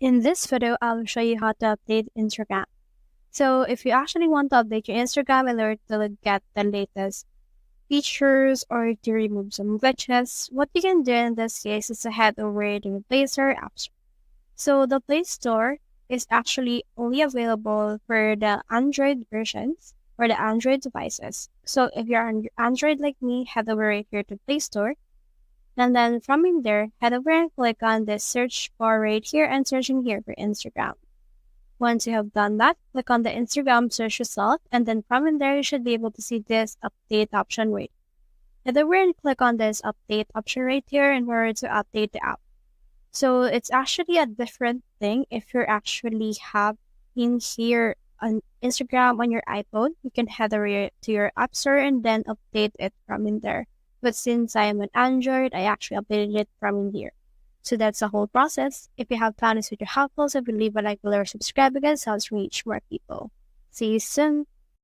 In this video, I'll show you how to update Instagram. So if you actually want to update your Instagram in order to get the latest features or to remove some glitches, what you can do in this case is to head over to the Play Store App Store. So the Play Store is actually only available for the Android versions or the Android devices. So if you're on Android like me, head over right here to Play Store. And then from in there, head over and click on the search bar right here and searching here for Instagram. Once you have done that, click on the Instagram search result, and then from in there, you should be able to see this update option right. Head over and click on this update option right here in order to update the app. So it's actually a different thing if you're actually have in here on Instagram on your iPhone. You can head over to your app store and then update it from in there. But since I am an Android, I actually updated it from in here. So that's the whole process. If you have found this video helpful, so leave a like below or subscribe because it helps reach more people. See you soon.